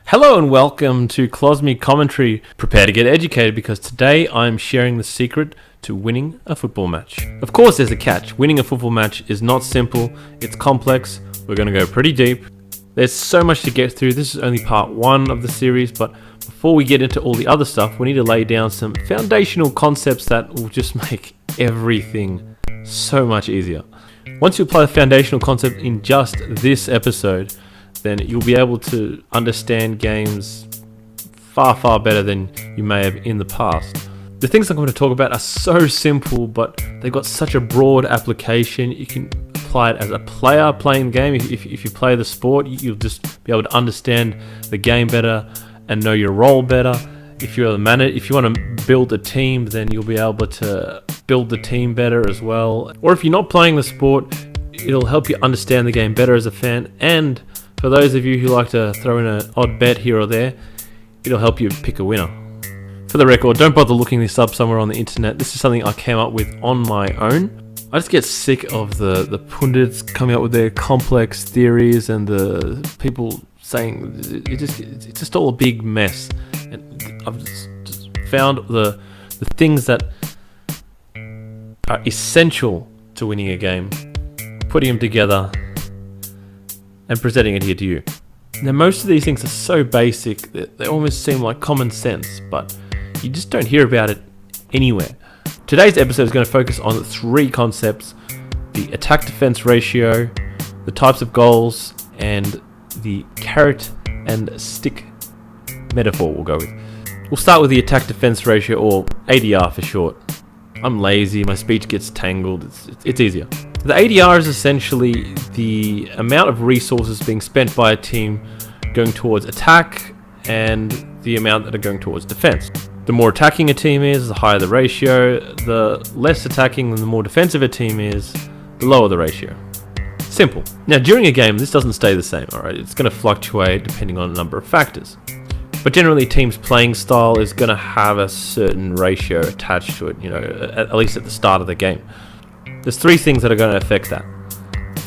Hello and welcome to Klosmi Commentary. Prepare to get educated because today I'm sharing the secret to winning a football match. Of course there's a catch. Winning a football match is not simple, it's complex. We're going to go pretty deep. There's so much to get through. This is only part one of the series, but before we get into all the other stuff, we need to lay down some foundational concepts that will just make everything so much easier. Once you apply the foundational concept in just this episode, then you'll be able to understand games far better than you may have in the past. The things I'm going to talk about are so simple, but they've got such a broad application. You can apply it as a player playing the game. If you play the sport, you'll just be able to understand the game better and know your role better. If you're the manager, if you want to build a team, then you'll be able to build the team better as well. Or if you're not playing the sport, it'll help you understand the game better as a fan. And for those of you who like to throw in an odd bet here or there, it'll help you pick a winner. For the record, don't bother looking this up somewhere on the internet. This is something I came up with on my own. I just get sick of the pundits coming up with their complex theories and the people saying it's just all a big mess. And I've just found the things that are essential to winning a game, putting them together and presenting it here to you. Now, most of these things are so basic that they almost seem like common sense, but you just don't hear about it anywhere. Today's episode is going to focus on three concepts: the attack-defense ratio, the types of goals, and the carrot and stick metaphor we'll go with. We'll start with the attack-defense ratio, or ADR for short. I'm lazy, my speech gets tangled, it's easier. The ADR is essentially the amount of resources being spent by a team going towards attack and the amount that are going towards defense. The more attacking a team is, the higher the ratio. The less attacking and the more defensive a team is, the lower the ratio. Simple. Now, during a game, this doesn't stay the same, alright? It's going to fluctuate depending on a number of factors. But generally, a team's playing style is going to have a certain ratio attached to it, at least at the start of the game. There's three things that are going to affect that.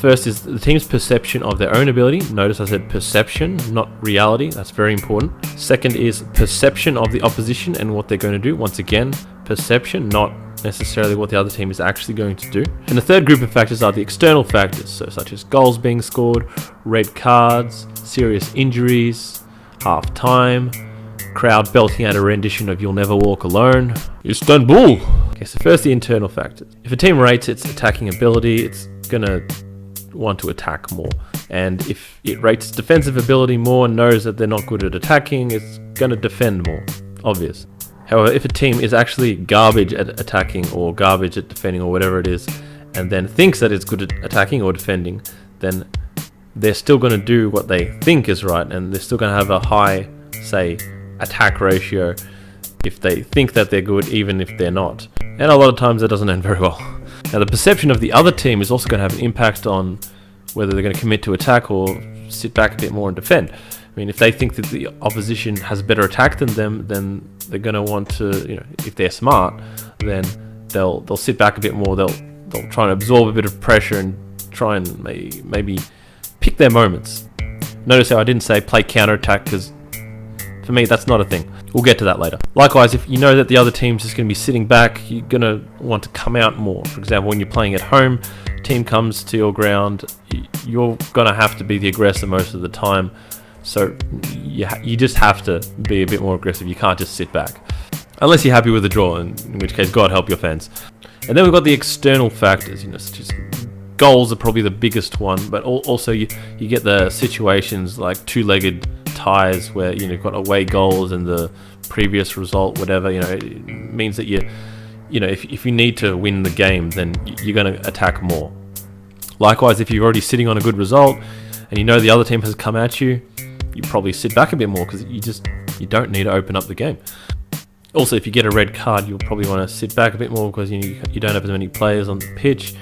First is the team's perception of their own ability. Notice I said perception, not reality. That's very important. Second is perception of the opposition and what they're going to do. Once again, perception, not necessarily what the other team is actually going to do. And the third group of factors are the external factors, so such as goals being scored, red cards, serious injuries, half time, crowd belting out a rendition of You'll Never Walk Alone, Istanbul. Okay, so first the internal factors. If a team rates its attacking ability, it's going to want to attack more. And if it rates its defensive ability more and knows that they're not good at attacking, it's going to defend more. Obvious. However, if a team is actually garbage at attacking or garbage at defending or whatever it is, and then thinks that it's good at attacking or defending, then they're still going to do what they think is right, and they're still going to have a high, say, attack ratio if they think that they're good, even if they're not. And a lot of times that doesn't end very well. Now, the perception of the other team is also going to have an impact on whether they're going to commit to attack or sit back a bit more and defend. I mean, if they think that the opposition has better attack than them, then they're going to want to, if they're smart, then they'll sit back a bit more. They'll try and absorb a bit of pressure and try and maybe pick their moments. Notice how I didn't say play counter-attack, because for me that's not a thing. We'll get to that later. Likewise, if you know that the other team's just going to be sitting back, you're going to want to come out more. For example, when you're playing at home, team comes to your ground, you're going to have to be the aggressor most of the time. So you just have to be a bit more aggressive. You can't just sit back. Unless you're happy with the draw, in which case God help your fans. And then we've got the external factors, such as goals are probably the biggest one, but also you get the situations like two-legged ties where you've got away goals and the previous result, whatever. It means that if you need to win the game, then you're going to attack more. Likewise, if you're already sitting on a good result and you know the other team has come at you, you probably sit back a bit more because you don't need to open up the game. Also, if you get a red card, you'll probably want to sit back a bit more because you don't have as many players on the pitch.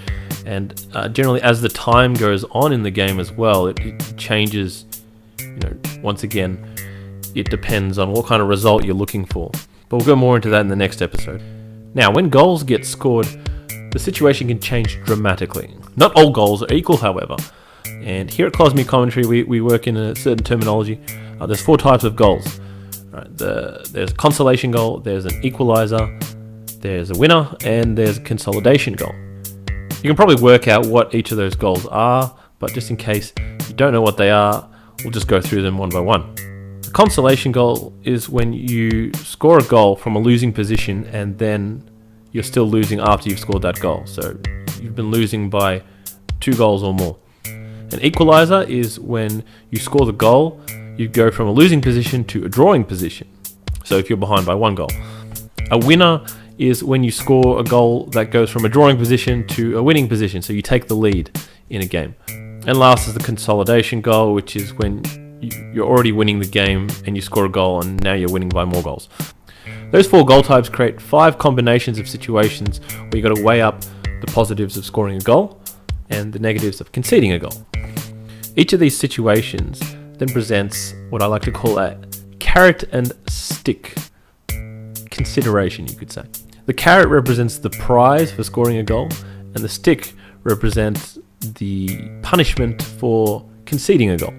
And generally, as the time goes on in the game as well, it changes. Once again, it depends on what kind of result you're looking for. But we'll go more into that in the next episode. Now, when goals get scored, the situation can change dramatically. Not all goals are equal, however. And here at Klosmi Commentary, we work in a certain terminology. There's 4 types of goals. Right, there's a consolation goal, there's an equalizer, there's a winner, and there's a consolidation goal. You can probably work out what each of those goals are, but just in case you don't know what they are, we'll just go through them one by one. The consolation goal is when you score a goal from a losing position and then you're still losing after you've scored that goal. So you've been losing by 2 goals or more. An equalizer is when you score the goal, you go from a losing position to a drawing position. So if you're behind by 1 goal. A winner is when you score a goal that goes from a drawing position to a winning position. So you take the lead in a game. And last is the consolidation goal, which is when you're already winning the game and you score a goal and now you're winning by more goals. Those 4 goal types create 5 combinations of situations where you've got to weigh up the positives of scoring a goal and the negatives of conceding a goal. Each of these situations then presents what I like to call a carrot and stick consideration, you could say. The carrot represents the prize for scoring a goal, and the stick represents the punishment for conceding a goal.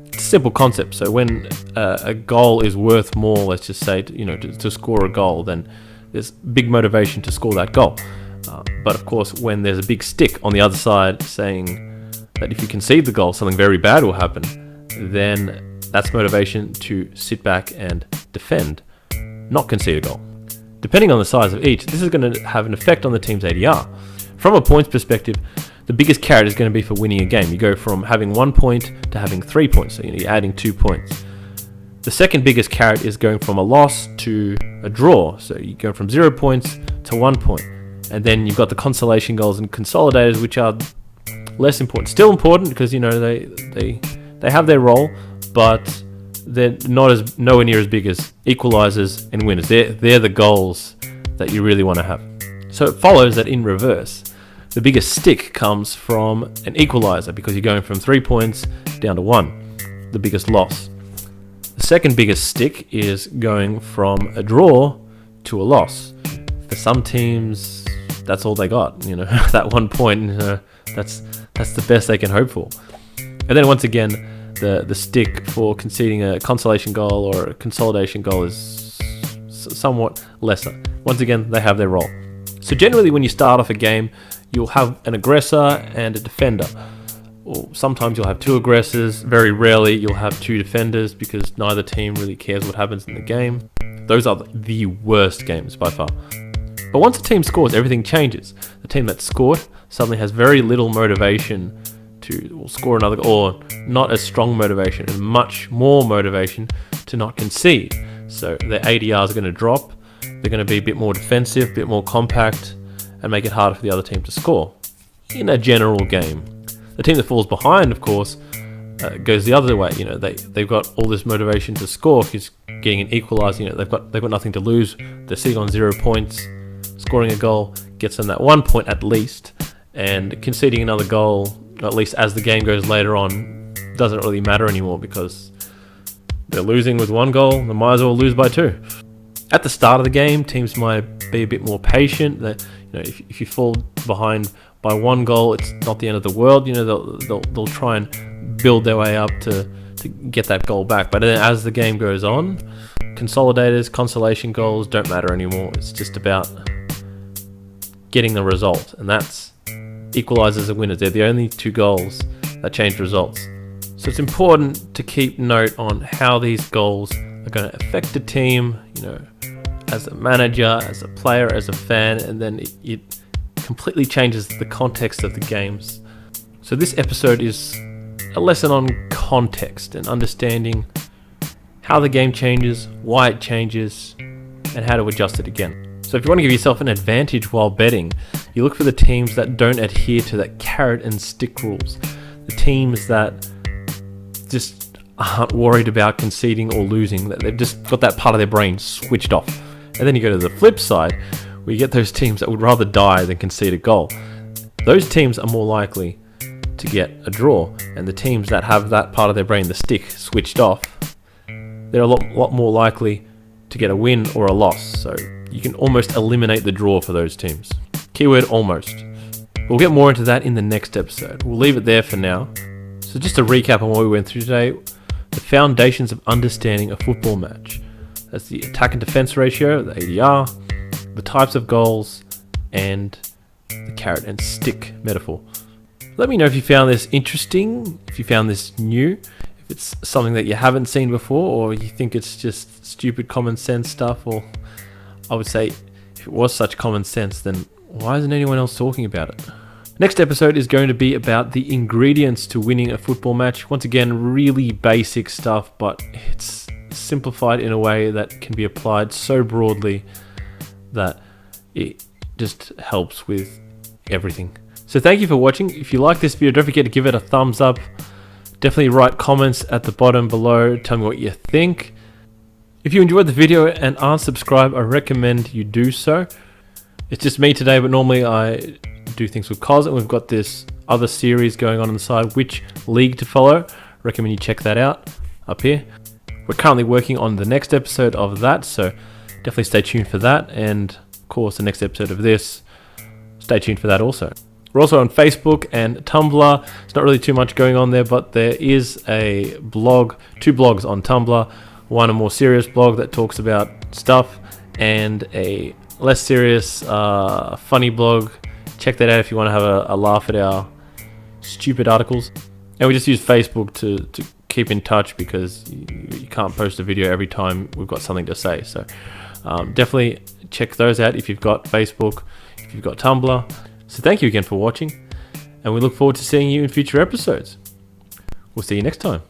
It's a simple concept. So when a goal is worth more, let's just say, to score a goal, then there's big motivation to score that goal. But of course, when there's a big stick on the other side saying that if you concede the goal, something very bad will happen, then that's motivation to sit back and defend, not concede a goal. Depending on the size of each, this is going to have an effect on the team's ADR. From a points perspective, the biggest carrot is going to be for winning a game. You go from having 1 point to having 3 points, so you're adding 2 points. The second biggest carrot is going from a loss to a draw, so you go from 0 points to 1 point. And then you've got the consolation goals and consolidators, which are less important. Still important because they have their role, but they're nowhere near as big as equalizers and winners. They're the goals that you really want to have. So it follows that in reverse, the biggest stick comes from an equalizer because you're going from 3 points down to 1, the biggest loss. The second biggest stick is going from a draw to a loss. For some teams, that's all they got. That 1 point, that's the best they can hope for. And then once again, the stick for conceding a consolation goal or a consolidation goal is somewhat lesser. Once again, they have their role. So generally when you start off a game, you'll have an aggressor and a defender. Or sometimes you'll have 2 aggressors. Very rarely you'll have 2 defenders because neither team really cares what happens in the game. Those are the worst games by far. But once a team scores, everything changes. The team that scored suddenly has very little motivation to score another, or not as strong motivation, and much more motivation to not concede. So their ADRs are going to drop. They're going to be a bit more defensive, a bit more compact, and make it harder for the other team to score. In a general game, the team that falls behind, of course, goes the other way. They've got all this motivation to score because getting an equalizer. They've got nothing to lose. They're sitting on 0 points. Scoring a goal gets them that 1 point at least, and conceding another goal, at least as the game goes later on, doesn't really matter anymore because they're losing with 1 goal. They might as well lose by 2. At the start of the game, teams might be a bit more patient. That if you fall behind by 1 goal, it's not the end of the world. They'll try and build their way up to get that goal back. But then as the game goes on, consolidators, consolation goals don't matter anymore. It's just about getting the result, and that's equalizers and winners. They're the only 2 goals that change results. So it's important to keep note on how these goals are going to affect the team, as a manager, as a player, as a fan, and then it completely changes the context of the games. So this episode is a lesson on context and understanding how the game changes, why it changes, and how to adjust it again. So if you want to give yourself an advantage while betting, you look for the teams that don't adhere to that carrot and stick rules. The teams that just aren't worried about conceding or losing, that they've just got that part of their brain switched off. And then you go to the flip side, where you get those teams that would rather die than concede a goal. Those teams are more likely to get a draw, and the teams that have that part of their brain, the stick, switched off, they're a lot more likely to get a win or a loss. So you can almost eliminate the draw for those teams. Keyword almost. We'll get more into that in the next episode. We'll leave it there for now. So just to recap on what we went through today, the foundations of understanding a football match. That's the attack and defense ratio, the ADR, the types of goals, and the carrot and stick metaphor. Let me know if you found this interesting, if you found this new, if it's something that you haven't seen before, or you think it's just stupid common sense stuff, or I would say if it was such common sense, then why isn't anyone else talking about it? Next episode is going to be about the ingredients to winning a football match. Once again, really basic stuff, but it's simplified in a way that can be applied so broadly that it just helps with everything. So thank you for watching. If you like this video, don't forget to give it a thumbs up. Definitely write comments at the bottom below. Tell me what you think. If you enjoyed the video and aren't subscribed, I recommend you do so. It's just me today, but normally I do things with Cos, and we've got this other series going on the side, which league to follow. Recommend you check that out up here. We're currently working on the next episode of that, so definitely stay tuned for that. And of course, the next episode of this, stay tuned for that also. We're also on Facebook and Tumblr. It's not really too much going on there, but there is a blog, 2 blogs on Tumblr. One a more serious blog that talks about stuff, and a less serious, funny blog. Check that out if you want to have a laugh at our stupid articles. And we just use Facebook to keep in touch, because you can't post a video every time we've got something to say. So definitely check those out if you've got Facebook, if you've got Tumblr. So thank you again for watching, and we look forward to seeing you in future episodes. We'll see you next time.